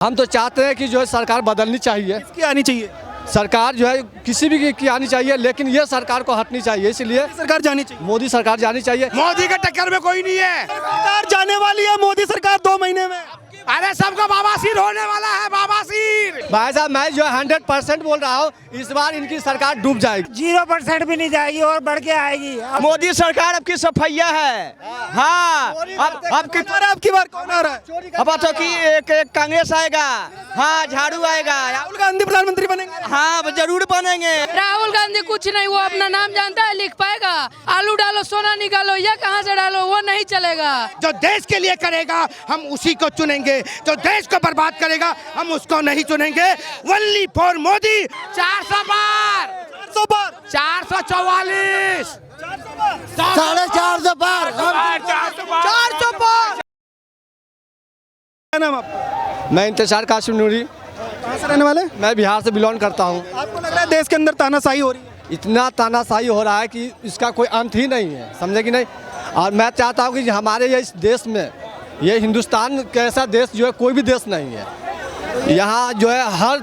हम तो चाहते हैं कि जो है सरकार बदलनी चाहिए। किसकी आनी चाहिए? सरकार जो है किसी भी की आनी चाहिए, लेकिन ये सरकार को हटनी चाहिए। इसलिए सरकार जानी चाहिए। मोदी सरकार जानी चाहिए। मोदी के टक्कर में कोई नहीं है। सरकार जाने वाली है, मोदी सरकार 2 महीने में। अरे सबका बाबासीर होने वाला है, बाबासीर। भाई साहब, मैं जो 100% बोल रहा हूँ, इस बार इनकी सरकार डूब जाएगी। 0% भी नहीं जाएगी और बढ़ के आएगी। मोदी सरकार अब की सफैया है। हाँ, अब की बार कौन आ रहा है? अब तो कि एक कांग्रेस आएगा। हाँ, झाड़ू आएगा। राहुल गांधी प्रधानमंत्री बनेंगे। हाँ, जरूर बनेंगे। राहुल गांधी कुछ नहीं, वो अपना नाम जानता है, लिख पाएगा। आलू डालो सोना निकालो, या कहाँ से डालो, वो नहीं चलेगा। जो देश के लिए करेगा हम उसी को चुनेंगे, जो देश को बर्बाद करेगा हम उसको नहीं चुनेंगे। Only for Modi. 400 पार, 400 पार, 444, 450 पार, 400 पार। क्या नाम आपका? मैं इंतजार कासिम नूरी। कहाँ से रहने वाले? मैं बिहार से बिलोंग करता हूँ। आपको लग रहा है देश के अंदर तानाशाही हो रही है? इतना तानाशाही हो रहा है कि इसका कोई अंत ही नहीं है, समझे कि नहीं। और मैं चाहता हूँ कि हमारे ये इस देश में, ये हिंदुस्तान कैसा देश जो है कोई भी देश नहीं है। यहाँ जो है हर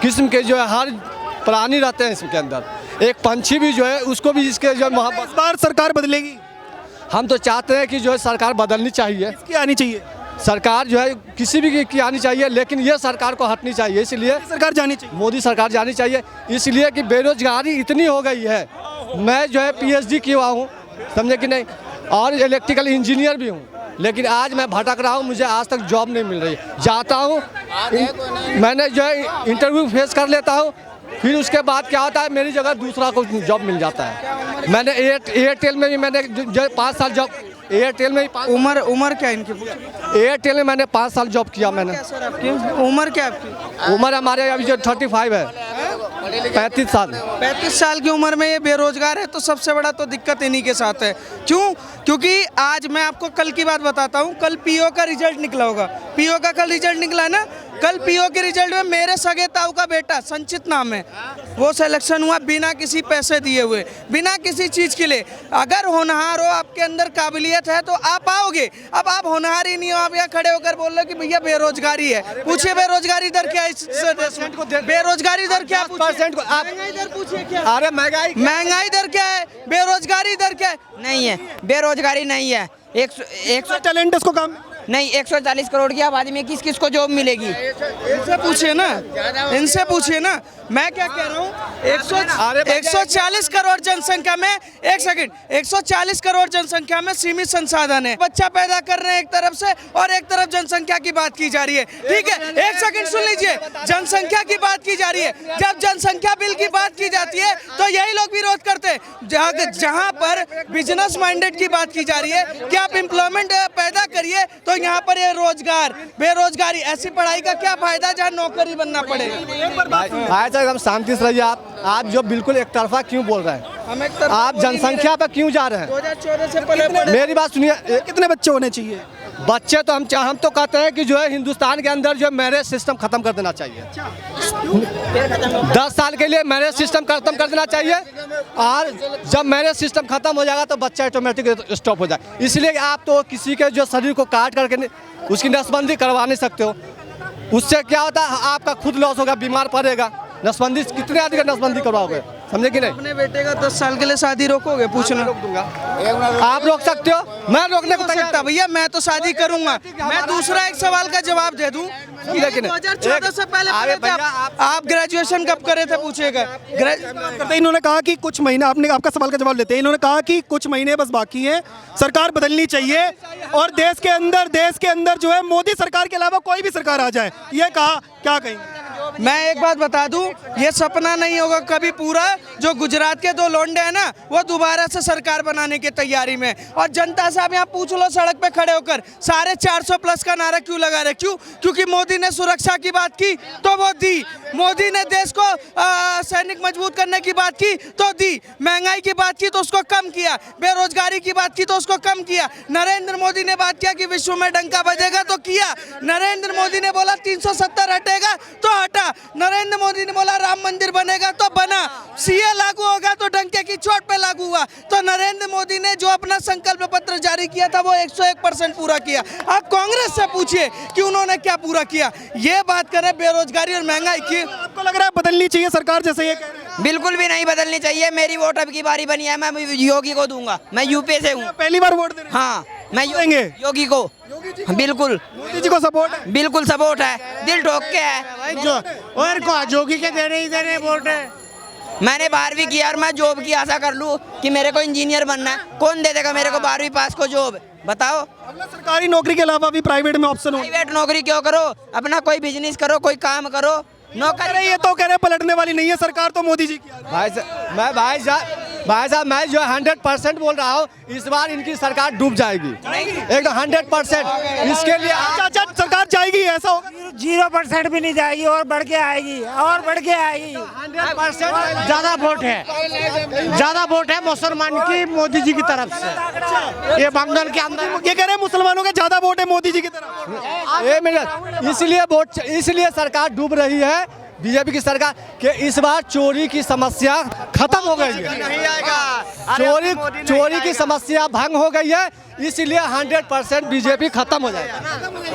किस्म के जो है हर प्राणी रहते हैं इसके अंदर। एक पंछी भी जो है उसको भी इसके जो इस बार सरकार बदलेगी। हम तो चाहते हैं कि जो है सरकार बदलनी चाहिए। किसकी आनी चाहिए? सरकार जो है किसी भी की आनी चाहिए, लेकिन ये सरकार को हटनी चाहिए। इसलिए सरकार जानी चाहिए। मोदी सरकार जानी चाहिए। इसलिए कि बेरोजगारी इतनी हो गई है। मैं जो है PhD किया हुआ हूँ, समझे कि नहीं, और इलेक्ट्रिकल इंजीनियर भी हूँ, लेकिन आज मैं भटक रहा हूँ। मुझे आज तक जॉब नहीं मिल रही। जाता हूँ, मैंने जो है इंटरव्यू फेस कर लेता हूँ, फिर उसके बाद क्या होता है, मेरी जगह दूसरा को जॉब मिल जाता है। मैंने एयरटेल में भी मैंने जो 5 साल जॉब, एयरटेल में ही उम्र क्या इनकी? एयरटेल में मैंने 5 साल जॉब किया। मैंने उम्र क्या आपकी? उम्र हमारे अभी जो 35 है, 35 साल। 35 साल की उम्र में ये बेरोजगार है, तो सबसे बड़ा तो दिक्कत इन्हीं के साथ है। क्यों? क्योंकि आज मैं आपको कल की बात बताता हूँ। कल पीओ का रिजल्ट निकला होगा। पीओ का कल रिजल्ट निकला है ना। कल पीओ के रिजल्ट में मेरे सगे ताऊ का बेटा, संचित नाम है, वो सिलेक्शन हुआ बिना किसी पैसे दिए हुए, बिना किसी चीज के लिए। अगर होनहार हो, आपके अंदर काबिलियत है तो आप आओगे। अब आप होनहार ही नहीं हो, आप यहाँ खड़े होकर बोल रहे हो कि भैया बेरोजगारी है। पूछिए बेरोजगारी दर क्या है इस देश में? बेरोजगारी दर क्या? महंगाई दर पूछिए क्या? अरे महंगाई दर क्या है? बेरोजगारी दर क्या है? नहीं है, बेरोजगारी नहीं है। 100 टैलेंट उसको काम नहीं, 140 करोड़ की आबादी में किस किस को जॉब मिलेगी? इनसे पूछिए ना, इनसे पूछिए ना। मैं क्या कह रहा हूँ, 140 करोड़ जनसंख्या में, एक सेकंड, 140 करोड़ जनसंख्या में सीमित संसाधन है। बच्चा पैदा कर रहे हैं एक तरफ से, और एक तरफ जनसंख्या की बात की जा रही है। ठीक है, एक सेकंड सुन लीजिए। जनसंख्या की बात की जा रही है। जब जनसंख्या बिल की बात की जाती है तो यही लोग विरोध करते हैं। जहाँ पर बिजनेस माइंडेड की बात की जा रही है कि आप एम्प्लॉयमेंट पैदा करिए, तो यहाँ पर ये रोजगार, बेरोजगारी, ऐसी पढ़ाई का क्या फायदा जहाँ नौकरी बनना पड़े। भाई साहब, हम शांति से रहिए। आप जो बिल्कुल एक तरफा क्यों बोल रहे हैं? आप जनसंख्या पर क्यों जा रहे हैं? 2014 से पहले मेरी बात सुनिए। कितने बच्चे होने चाहिए? बच्चे तो हम तो कहते हैं कि जो है हिंदुस्तान के अंदर जो मैरिज सिस्टम खत्म कर देना चाहिए। 10 साल के लिए मैरिज सिस्टम खत्म कर देना चाहिए, और जब मैरिज सिस्टम खत्म हो जाएगा तो बच्चा ऑटोमेटिक स्टॉप हो जाए। इसलिए आप तो किसी के जो शरीर को काट करके उसकी नसबंदी करवा नहीं सकते हो। उससे क्या होता है, आपका खुद लॉस होगा, बीमार पड़ेगा। नसबंदी कितने आदमी का नसबंदी करवाओगे, समझे कि नहीं? अपने बेटे का 10 साल के लिए शादी रोकोगे? पूछना। रोक दूंगा। आप रोक सकते हो, मैं रोकने को तैयार सकता भैया, मैं तो शादी करूंगा। मैं दूसरा एक सवाल का जवाब दे दूं। 2014 से पहले आप ग्रेजुएशन कब करे थे? पूछिएगा। इन्होंने कहा कि कुछ महीने, आपने आपका सवाल का जवाब लेते हैं। इन्होंने कहा कि कुछ महीने बस बाकी हैं, सरकार बदलनी चाहिए, और देश के अंदर जो है मोदी सरकार के अलावा कोई भी सरकार आ जाए, ये कहा। क्या कहेंगे? मैं एक बात बता दूं, ये सपना नहीं होगा कभी पूरा। जो गुजरात के 2 लोंडे हैं ना, वो दोबारा से सरकार बनाने की तैयारी में। और जनता से आप यहाँ पूछ लो सड़क पे खड़े होकर, सारे 400+ का नारा क्यों लगा रहे? क्यों? क्योंकि मोदी ने सुरक्षा की बात की तो वो दी, मोदी ने देश को सैनिक मजबूत करने की बात की तो दी, महंगाई की बात की तो उसको कम किया, बेरोजगारी की बात की तो उसको कम किया। नरेंद्र मोदी ने बात किया कि विश्व में डंका बजेगा तो किया। नरेंद्र मोदी ने बोला 370 हटेगा तो हटा। किया। नरेंद्र मोदी ने बोला राम मंदिर बनेगा तो बना, सीए लागू होगा तो डंके की चोट पे लागू हुआ। तो नरेंद्र मोदी ने जो अपना संकल्प पत्र जारी किया था वो 101% पूरा किया। आप कांग्रेस से पूछिए कि उन्होंने क्या पूरा किया। ये बात करें बेरोजगारी और महंगाई की, आपको लग रहा है बदलनी चाहिए सरकार जैसे ये कह रहे हैं? बिल्कुल भी नहीं बदलनी चाहिए। मेरी वोट अब की बारी बनी है, मैं योगी को दूंगा। मैं यूपी से हूँ। पहली बार वोट दे रहे हैं? हाँ, मैं देंगे? योगी को बिल्कुल मोदी जी को सपोर्ट है? बिल्कुल सपोर्ट है, दिल ठोक के है। और को जोगी के देने ही देने वोट है। मैंने 12वीं किया और मैं जॉब की आशा कर लूँ कि मेरे को इंजीनियर बनना है। कौन दे देगा मेरे को 12वीं पास को जॉब, बताओ। अपना सरकारी नौकरी के अलावा भी प्राइवेट में ऑप्शन हो। प्राइवेट नौकरी क्यों करो, अपना कोई बिजनेस करो, कोई काम करो। नौकरी ये तो कह रहे हैं पलटने वाली नहीं है सरकार, तो मोदी जी की है। भाई साहब मैं जो 100% बोल रहा हूँ, इस बार इनकी सरकार डूब जाएगी एकदम 100%। इसके लिए अच्छा सरकार जाएगी, ऐसा होगा? 0% भी नहीं जाएगी और बढ़ के आएगी, और बढ़ के आएगी। 100% ज्यादा वोट है मुसलमान की मोदी जी की तरफ से। ये बंगाल के अंदर ये कह रहे हैं मुसलमानों का ज्यादा वोट है मोदी जी की तरफ। ये मिनट, इसलिए सरकार डूब रही है बीजेपी की सरकार कि इस बार चोरी की समस्या खत्म हो गई है। चोरी की समस्या भंग हो गई है, इसलिए 100% बीजेपी खत्म हो जाएगा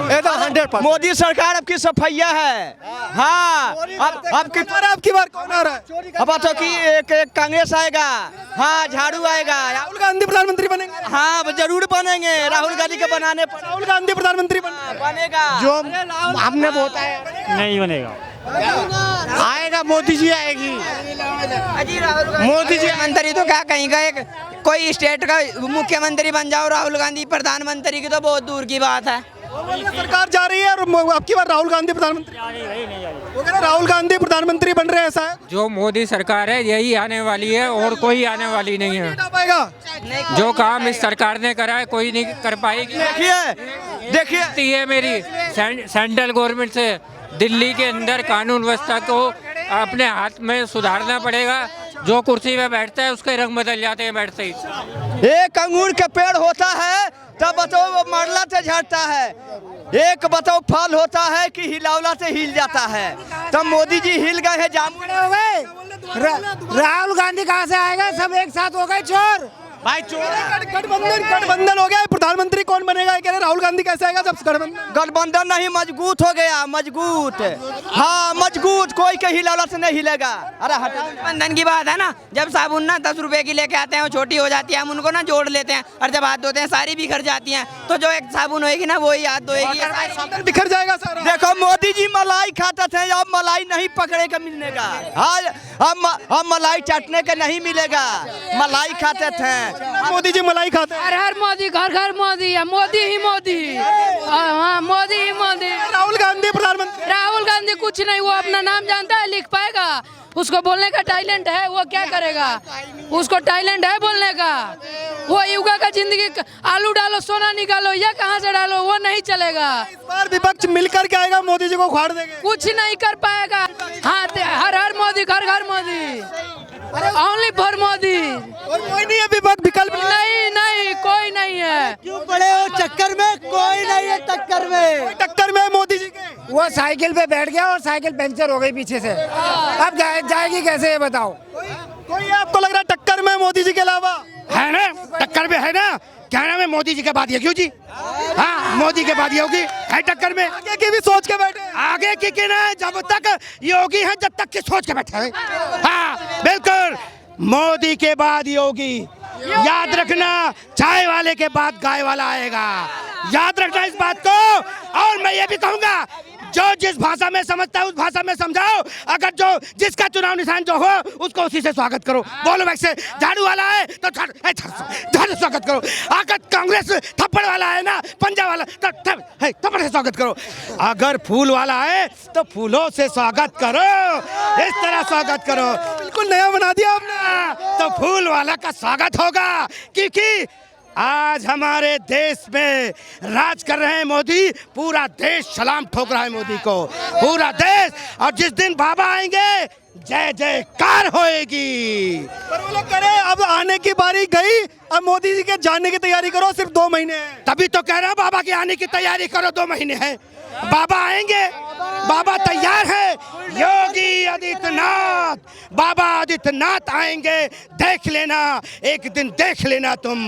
एकदम 100%। मोदी सरकार अब की सफैया है। हाँ, अब की बार कौन आ रहा है? अब तो कि एक कांग्रेस आएगा, हाँ झाड़ू आएगा। राहुल गांधी प्रधानमंत्री बनेंगे? हाँ जरूर बनेंगे, राहुल गांधी के बनाने पर राहुल गांधी प्रधानमंत्री बनेगा। जो हमने वोट है नहीं बनेगा, आएगा मोदी जी आएगी। मोदी जी मंत्री तो क्या कहीं का, एक कोई स्टेट का मुख्यमंत्री बन जाओ, राहुल गांधी प्रधानमंत्री की तो बहुत दूर की बात है। सरकार जा रही है और अब की बार राहुल गांधी प्रधानमंत्री, वो कह रहे हैं राहुल गांधी प्रधानमंत्री बन रहे हैं, ऐसा है? जो मोदी सरकार है यही आने वाली है और कोई आने वाली नहीं है। जो काम इस सरकार ने करा है कोई नहीं कर पाएगी। देखिए ये मेरी सेंट्रल गवर्नमेंट से दिल्ली के अंदर कानून व्यवस्था को अपने हाथ में सुधारना पड़ेगा। जो कुर्सी में बैठता है उसके रंग बदल जाते हैं बैठते ही। एक अंगूर का पेड़ होता है तब बताओ वो मरला से झड़ता है, एक बताओ फल होता है कि हिलावला से हिल जाता है। तब मोदी जी हिल गए हैं, जामुन हो गए। राहुल गांधी कहाँ से आएगा, सब एक साथ हो गए चोर। भाई गठबंधन हो गया, प्रधानमंत्री कौन बनेगा? कह रहे राहुल गांधी कैसे आएगा जब गठबंधन नहीं मजबूत हो गया, मजबूत। हाँ मजबूत, कोई के हिलावला से नहीं हिलेगा। अरे हटा, बंधन की बात है ना, जब साबुन ना 10 रुपए की लेके आते हैं वो छोटी हो जाती है, हम उनको ना जोड़ लेते हैं, और जब हाथ धोते हैं सारी बिखर जाती हैं। तो जो एक साबुन होएगी ना वही हाथ धोएगी, बिखर जाएगा सारा। देखो मोदी जी मलाई खाते थे, अब मलाई नहीं पकड़े का मिलने का। अब मलाई चाटने के नहीं मिलेगा, मलाई खाते थे। मोदी जी मलाई खाते हैं। हर मोदी, घर घर मोदी है, मोदी ही मोदी। हाँ मोदी ही मोदी। राहुल गांधी प्रधानमंत्री? राहुल गांधी कुछ नहीं, वो अपना नाम जानता है, लिख पाएगा, उसको बोलने का टैलेंट है, वो क्या करेगा? उसको टैलेंट है बोलने का। वो युवा का जिंदगी, आलू डालो सोना निकालो या कहाँ से डालो, वो नहीं चलेगा। इस बार विपक्ष मिलकर के आएगा, मोदी जी को उखाड़ देंगे? कुछ नहीं कर पाएगा। हाँ हर हर मोदी, घर घर मोदी, ओनली फॉर मोदी। और कोई नहीं है विकल्प? नहीं कोई नहीं है। क्यों पड़े हो चक्कर में? कोई नहीं है टक्कर में मोदी जी के। वो साइकिल पे बैठ गया और साइकिल पंचर हो गई पीछे से, अब जाएगी कैसे ये बताओ? कोई आपको लग रहा है टक्कर में मोदी जी के अलावा? है ना, टक्कर में है ना। क्या नाम है मोदी जी के बाद ये क्यों जी? हाँ मोदी के बाद ये होगी, है टक्कर में। आगे की भी सोच के बैठे, आगे की ना, जब तक योगी है जब तक की सोच के बैठे हैं। हाँ बिल्कुल, मोदी के बाद योगी। याद रखना, चाय वाले के बाद गाय वाला आएगा, याद रखना इस बात को। और मैं ये भी कहूंगा, जो जिस भाषा में समझता है उस भाषा में समझाओ। अगर जो जिसका चुनाव निशान जो हो उसको उसी से स्वागत करो। बोलो वैसे झाड़ू वाला है तो झाड़ू स्वागत करो। अगर कांग्रेस थप्पड़ वाला है ना, पंजा वाला, तो थप्पड़ से स्वागत करो। अगर फूल वाला है तो फूलों से स्वागत करो, इस तरह स्वागत करो। बिल्कुल नया बना दिया आपने। तो फूल वाला का स्वागत होगा, क्योंकि आज हमारे देश में राज कर रहे हैं मोदी। पूरा देश सलाम ठोक रहा है मोदी को, पूरा देश। और जिस दिन बाबा आएंगे जय जयकार होएगी। पर वो लोग करें, अब आने की बारी गई, अब मोदी जी के जाने की तैयारी करो, सिर्फ 2 महीने हैं। तभी तो कह रहा हूं बाबा के आने की तैयारी करो, 2 महीने हैं, बाबा आएंगे, बाबा तैयार है। योगी आदित्यनाथ, बाबा आदित्यनाथ आएंगे, देख लेना, एक दिन देख लेना तुम।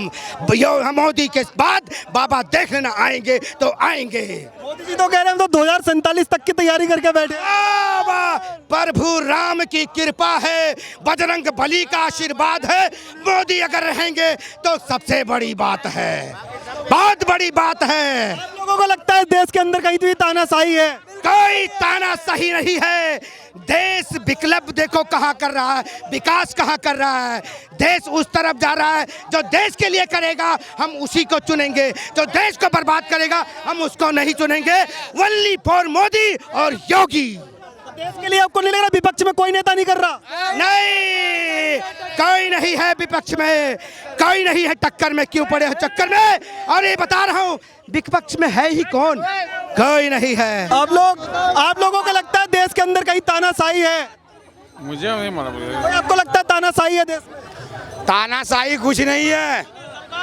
मोदी के बाद बाबा देख लेना आएंगे तो आएंगे। मोदी जी तो कह रहे हैं हम तो 2047 तक की तैयारी करके बैठे। बाबा प्रभु राम की कृपा है, बजरंग बली का आशीर्वाद है, मोदी अगर रहेंगे तो सबसे बड़ी बात है, बहुत बड़ी बात है। आप लोगों को लगता है देश के अंदर कहीं भी तानाशाही है? कोई ताना सही नहीं है। देश विकल्प देखो कहाँ कर रहा है, विकास कहाँ कर रहा है। देश उस तरफ जा रहा है, जो देश के लिए करेगा हम उसी को चुनेंगे, जो देश को बर्बाद करेगा हम उसको नहीं चुनेंगे। ओनली फॉर मोदी और योगी। देश के लिए आपको नहीं लग रहा विपक्ष में कोई नेता नहीं कर रहा? नहीं, कोई नहीं है विपक्ष में, कोई नहीं है टक्कर में, क्यों पड़े हो चक्कर में। और ये बता रहा हूँ विपक्ष में है ही कौन, कोई नहीं है। आप लोगों को लगता है देश के अंदर कहीं तानाशाही है? मुझे नहीं मालूम। आपको लगता है तानाशाही है देश में? तानाशाही कुछ नहीं है,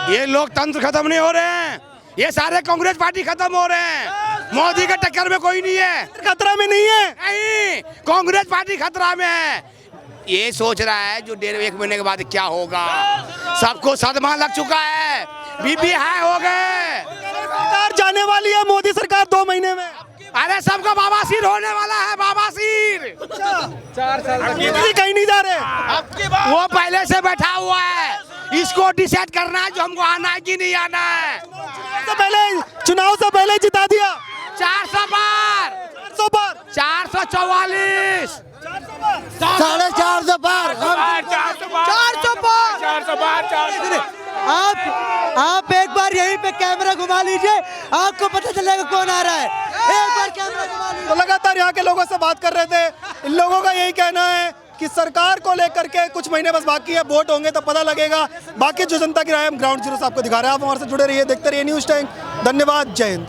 ये लोकतंत्र खत्म नहीं हो रहे हैं, ये सारे कांग्रेस पार्टी खत्म हो रहे हैं। मोदी के टक्कर में कोई नहीं है, खतरा में नहीं है। नहीं, कांग्रेस पार्टी खतरा में है। ये सोच रहा है जो 1.5 महीने के बाद क्या होगा, सबको सदमा लग चुका है, बीबी हाय हो गए। सरकार जाने वाली है, मोदी सरकार 2 महीने में। अरे सबका बाबासीर होने वाला है, बाबासीर। 4 साल तक कहीं नहीं जा रहे। वो पहले से बैठा हुआ है, इसको डिसाइड करना है जो हमको आना है कि नहीं आना है। चुनाव से पहले जिता दिया 400 बार, 400 बार, 444, 450 बार, 400 बार। आप एक बार यहीं पे कैमरा घुमा लीजिए, आपको पता चलेगा कौन आ रहा है। एक बार कैमरा घुमा लीजिए। तो लगातार यहाँ के लोगों से बात कर रहे थे, इन लोगों का यही कहना है कि सरकार को लेकर के कुछ महीने बस बाकी है, वोट होंगे तो पता लगेगा। बाकी जो जनता की राय हम ग्राउंड जीरो से आपको दिखा रहे हैं। आप हमारे से जुड़े रहिए, देखते रहिए न्यूज़ टाइम। धन्यवाद, जय हिंद।